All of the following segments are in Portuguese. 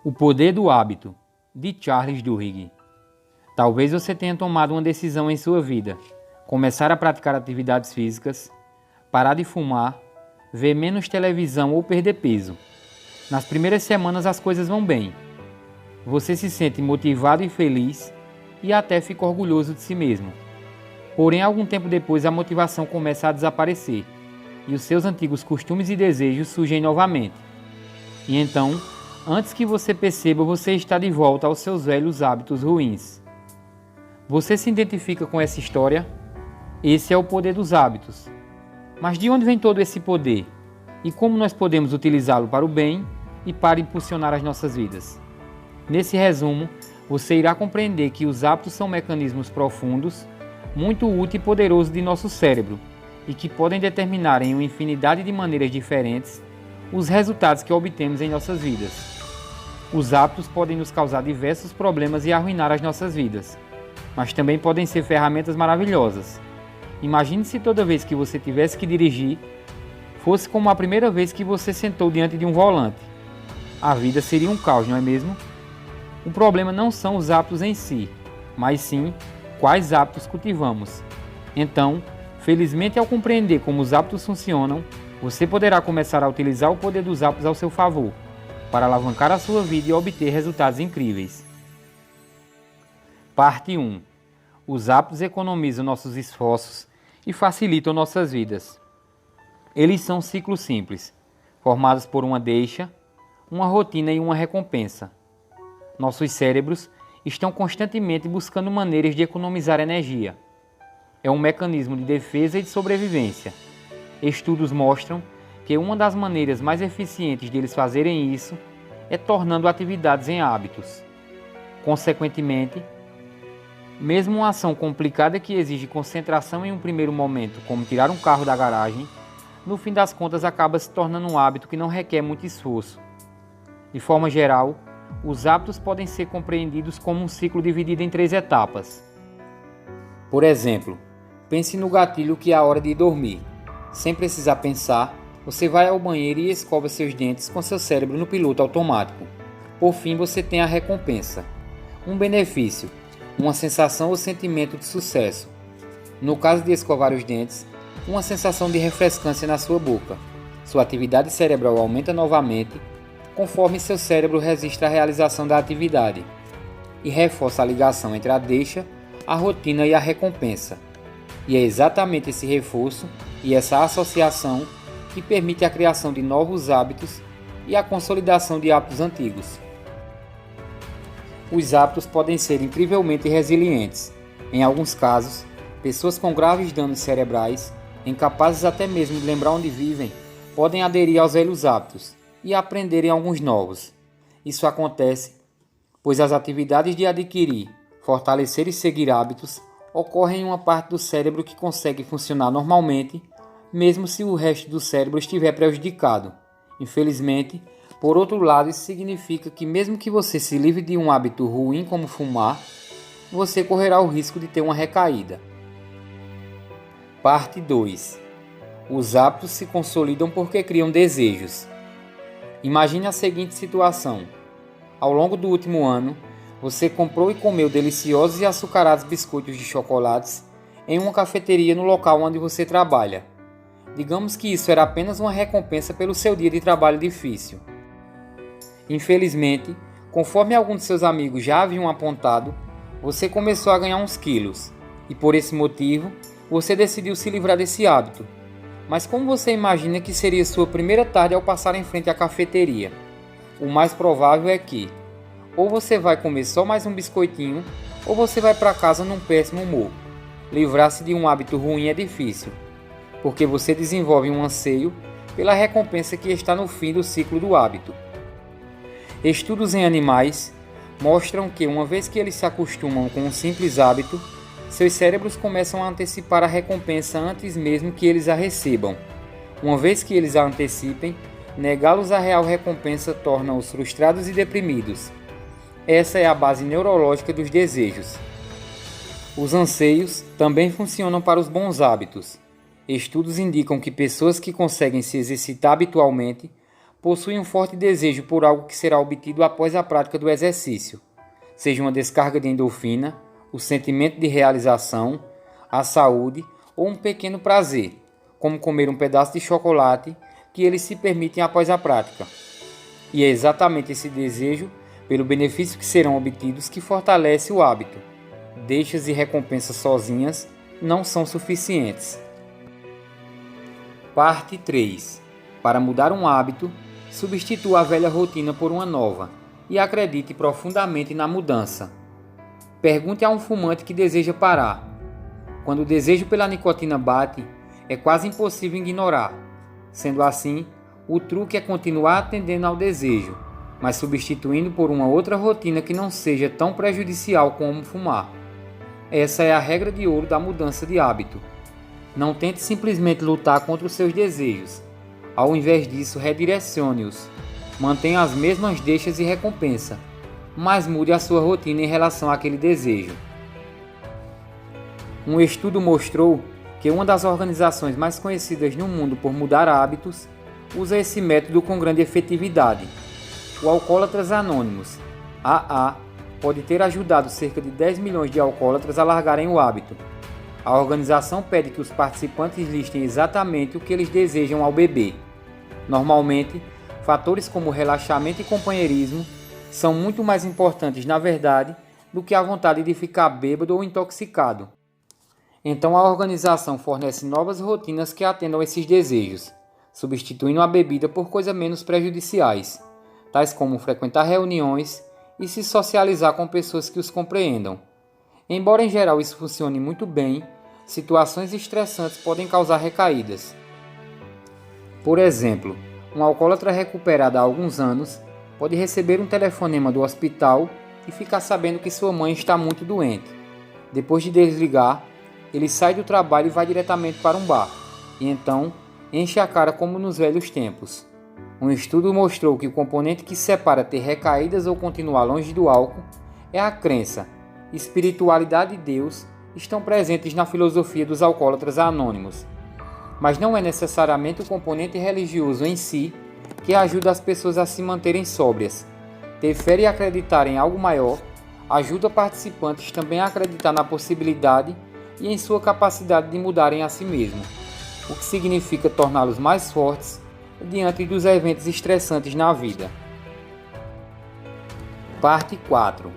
O Poder do Hábito, de Charles Duhigg. Talvez você tenha tomado uma decisão em sua vida: começar a praticar atividades físicas, parar de fumar, ver menos televisão ou perder peso. Nas primeiras semanas as coisas vão bem. Você se sente motivado e feliz e até fica orgulhoso de si mesmo. Porém, algum tempo depois a motivação começa a desaparecer e os seus antigos costumes e desejos surgem novamente. E então, antes que você perceba, você está de volta aos seus velhos hábitos ruins. Você se identifica com essa história? Esse é o poder dos hábitos. Mas de onde vem todo esse poder? E como nós podemos utilizá-lo para o bem e para impulsionar as nossas vidas? Nesse resumo, você irá compreender que os hábitos são mecanismos profundos, muito úteis e poderosos de nosso cérebro e que podem determinar em uma infinidade de maneiras diferentes os resultados que obtemos em nossas vidas. Os hábitos podem nos causar diversos problemas e arruinar as nossas vidas, mas também podem ser ferramentas maravilhosas. Imagine se toda vez que você tivesse que dirigir, fosse como a primeira vez que você sentou diante de um volante. A vida seria um caos, não é mesmo? O problema não são os hábitos em si, mas sim quais hábitos cultivamos. Então, felizmente, ao compreender como os hábitos funcionam, você poderá começar a utilizar o poder dos hábitos ao seu favor, para alavancar a sua vida e obter resultados incríveis. Parte 1. Os hábitos economizam nossos esforços e facilitam nossas vidas. Eles são ciclos simples, formados por uma deixa, uma rotina e uma recompensa. Nossos cérebros estão constantemente buscando maneiras de economizar energia. É um mecanismo de defesa e de sobrevivência. Estudos mostram que uma das maneiras mais eficientes de eles fazerem isso é tornando atividades em hábitos. Consequentemente, mesmo uma ação complicada que exige concentração em um primeiro momento, como tirar um carro da garagem, no fim das contas acaba se tornando um hábito que não requer muito esforço. De forma geral, os hábitos podem ser compreendidos como um ciclo dividido em 3 etapas. Por exemplo, pense no gatilho que é a hora de dormir. Sem precisar pensar, você vai ao banheiro e escova seus dentes com seu cérebro no piloto automático. Por fim, você tem a recompensa. Um benefício, uma sensação ou sentimento de sucesso. No caso de escovar os dentes, uma sensação de refrescância na sua boca. Sua atividade cerebral aumenta novamente, conforme seu cérebro registra a realização da atividade, e reforça a ligação entre a deixa, a rotina e a recompensa. E é exatamente esse reforço e essa associação que permite a criação de novos hábitos e a consolidação de hábitos antigos. Os hábitos podem ser incrivelmente resilientes. Em alguns casos, pessoas com graves danos cerebrais, incapazes até mesmo de lembrar onde vivem, podem aderir aos velhos hábitos e aprenderem alguns novos. Isso acontece pois as atividades de adquirir, fortalecer e seguir hábitos ocorrem em uma parte do cérebro que consegue funcionar normalmente, mesmo se o resto do cérebro estiver prejudicado. Infelizmente, por outro lado, isso significa que mesmo que você se livre de um hábito ruim como fumar, você correrá o risco de ter uma recaída. Parte 2. Os hábitos se consolidam porque criam desejos. Imagine a seguinte situação. Ao longo do último ano, você comprou e comeu deliciosos e açucarados biscoitos de chocolates em uma cafeteria no local onde você trabalha. Digamos que isso era apenas uma recompensa pelo seu dia de trabalho difícil. Infelizmente, conforme alguns de seus amigos já haviam apontado, você começou a ganhar uns quilos e por esse motivo, você decidiu se livrar desse hábito. Mas como você imagina que seria sua primeira tarde ao passar em frente à cafeteria? O mais provável é que ou você vai comer só mais um biscoitinho ou você vai para casa num péssimo humor. Livrar-se de um hábito ruim é difícil, porque você desenvolve um anseio pela recompensa que está no fim do ciclo do hábito. Estudos em animais mostram que uma vez que eles se acostumam com um simples hábito, seus cérebros começam a antecipar a recompensa antes mesmo que eles a recebam. Uma vez que eles a antecipem, negá-los à real recompensa torna-os frustrados e deprimidos. Essa é a base neurológica dos desejos. Os anseios também funcionam para os bons hábitos. Estudos indicam que pessoas que conseguem se exercitar habitualmente possuem um forte desejo por algo que será obtido após a prática do exercício, seja uma descarga de endorfina, o sentimento de realização, a saúde ou um pequeno prazer, como comer um pedaço de chocolate que eles se permitem após a prática. E é exatamente esse desejo, pelo benefício que serão obtidos, que fortalece o hábito. Deixas e recompensas sozinhas não são suficientes. Parte 3. Para mudar um hábito, substitua a velha rotina por uma nova e acredite profundamente na mudança. Pergunte a um fumante que deseja parar. Quando o desejo pela nicotina bate, é quase impossível ignorar. Sendo assim, o truque é continuar atendendo ao desejo, mas substituindo por uma outra rotina que não seja tão prejudicial como fumar. Essa é a regra de ouro da mudança de hábito. Não tente simplesmente lutar contra os seus desejos. Ao invés disso, redirecione-os. Mantenha as mesmas deixas e recompensa, mas mude a sua rotina em relação àquele desejo. Um estudo mostrou que uma das organizações mais conhecidas no mundo por mudar hábitos usa esse método com grande efetividade. O Alcoólatras Anônimos, AA, pode ter ajudado cerca de 10 milhões de alcoólatras a largarem o hábito. A organização pede que os participantes listem exatamente o que eles desejam ao beber. Normalmente, fatores como relaxamento e companheirismo são muito mais importantes, na verdade, do que a vontade de ficar bêbado ou intoxicado. Então a organização fornece novas rotinas que atendam esses desejos, substituindo a bebida por coisas menos prejudiciais, tais como frequentar reuniões e se socializar com pessoas que os compreendam. Embora em geral isso funcione muito bem, situações estressantes podem causar recaídas. Por exemplo, um alcoólatra recuperado há alguns anos pode receber um telefonema do hospital e ficar sabendo que sua mãe está muito doente. Depois de desligar, ele sai do trabalho e vai diretamente para um bar, e então enche a cara como nos velhos tempos. Um estudo mostrou que o componente que separa ter recaídas ou continuar longe do álcool é a crença. Espiritualidade e Deus estão presentes na filosofia dos alcoólatras anônimos, mas não é necessariamente o componente religioso em si que ajuda as pessoas a se manterem sóbrias. Ter fé e acreditar em algo maior ajuda participantes também a acreditar na possibilidade e em sua capacidade de mudarem a si mesmos, o que significa torná-los mais fortes diante dos eventos estressantes na vida. Parte 4.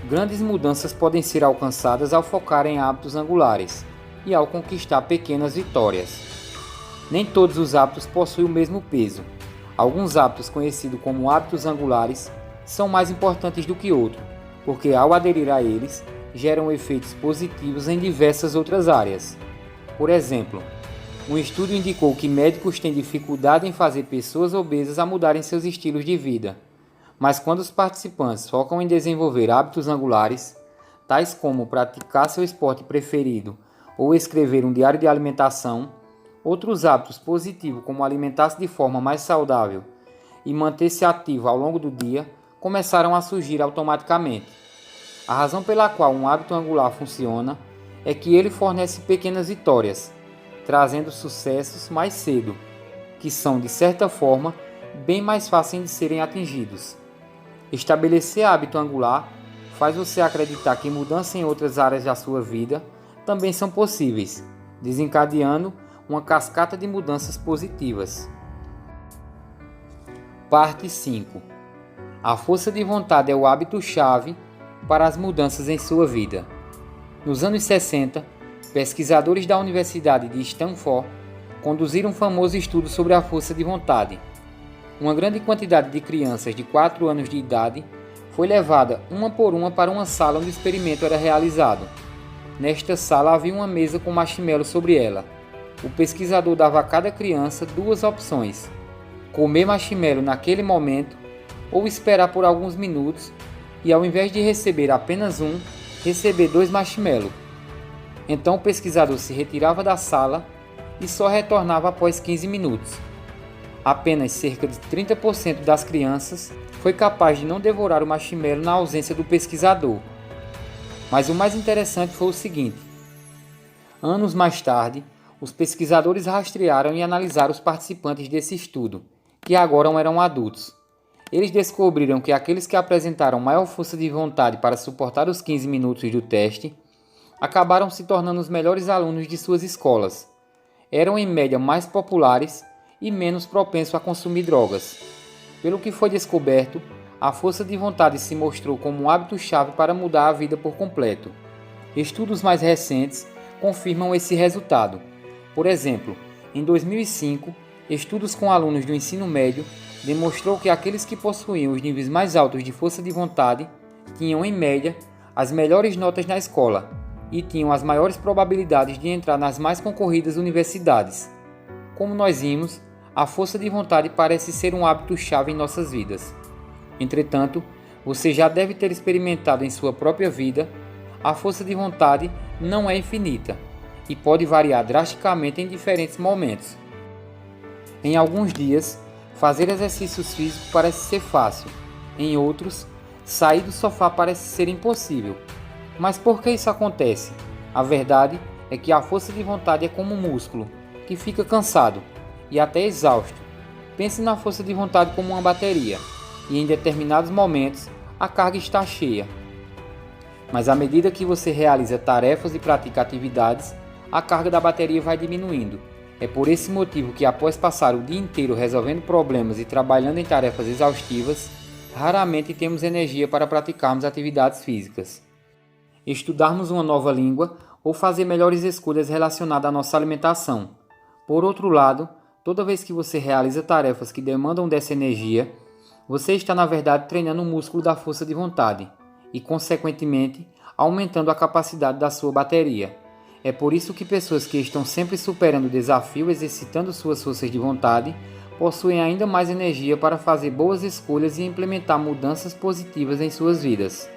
Grandes mudanças podem ser alcançadas ao focar em hábitos angulares e ao conquistar pequenas vitórias. Nem todos os hábitos possuem o mesmo peso. Alguns hábitos conhecidos como hábitos angulares são mais importantes do que outros, porque ao aderir a eles, geram efeitos positivos em diversas outras áreas. Por exemplo, um estudo indicou que médicos têm dificuldade em fazer pessoas obesas a mudarem seus estilos de vida. Mas quando os participantes focam em desenvolver hábitos angulares, tais como praticar seu esporte preferido ou escrever um diário de alimentação, outros hábitos positivos como alimentar-se de forma mais saudável e manter-se ativo ao longo do dia, começaram a surgir automaticamente. A razão pela qual um hábito angular funciona é que ele fornece pequenas vitórias, trazendo sucessos mais cedo, que são, de certa forma, bem mais fáceis de serem atingidos. Estabelecer hábito angular faz você acreditar que mudanças em outras áreas da sua vida também são possíveis, desencadeando uma cascata de mudanças positivas. Parte 5. A força de vontade é o hábito-chave para as mudanças em sua vida. Nos anos 60, pesquisadores da Universidade de Stanford conduziram um famoso estudo sobre a força de vontade. Uma grande quantidade de crianças de 4 anos de idade foi levada uma por uma para uma sala onde o experimento era realizado. Nesta sala havia uma mesa com marshmallow sobre ela. O pesquisador dava a cada criança 2 opções: comer marshmallow naquele momento ou esperar por alguns minutos e, ao invés de receber apenas um, receber 2 marshmallows. Então o pesquisador se retirava da sala e só retornava após 15 minutos. Apenas cerca de 30% das crianças foi capaz de não devorar o marshmallow na ausência do pesquisador. Mas o mais interessante foi o seguinte: anos mais tarde, os pesquisadores rastrearam e analisaram os participantes desse estudo que agora eram adultos. Eles descobriram que aqueles que apresentaram maior força de vontade para suportar os 15 minutos do teste acabaram se tornando os melhores alunos de suas escolas. Eram em média mais populares e menos propensos a consumir drogas. Pelo que foi descoberto, a força de vontade se mostrou como um hábito-chave para mudar a vida por completo. Estudos mais recentes confirmam esse resultado. Por exemplo, em 2005, estudos com alunos do ensino médio demonstrou que aqueles que possuíam os níveis mais altos de força de vontade tinham, em média, as melhores notas na escola e tinham as maiores probabilidades de entrar nas mais concorridas universidades. Como nós vimos, a força de vontade parece ser um hábito-chave em nossas vidas. Entretanto, você já deve ter experimentado em sua própria vida, a força de vontade não é infinita e pode variar drasticamente em diferentes momentos. Em alguns dias, fazer exercícios físicos parece ser fácil. Em outros, sair do sofá parece ser impossível. Mas por que isso acontece? A verdade é que a força de vontade é como um músculo, que fica cansado e até exausto. Pense na força de vontade como uma bateria, e em determinados momentos a carga está cheia. Mas à medida que você realiza tarefas e pratica atividades, a carga da bateria vai diminuindo. É por esse motivo que, após passar o dia inteiro resolvendo problemas e trabalhando em tarefas exaustivas, raramente temos energia para praticarmos atividades físicas. Estudarmos uma nova língua ou fazer melhores escolhas relacionadas à nossa alimentação. Por outro lado, toda vez que você realiza tarefas que demandam dessa energia, você está na verdade treinando o músculo da força de vontade e, consequentemente, aumentando a capacidade da sua bateria. É por isso que pessoas que estão sempre superando o desafio exercitando suas forças de vontade possuem ainda mais energia para fazer boas escolhas e implementar mudanças positivas em suas vidas.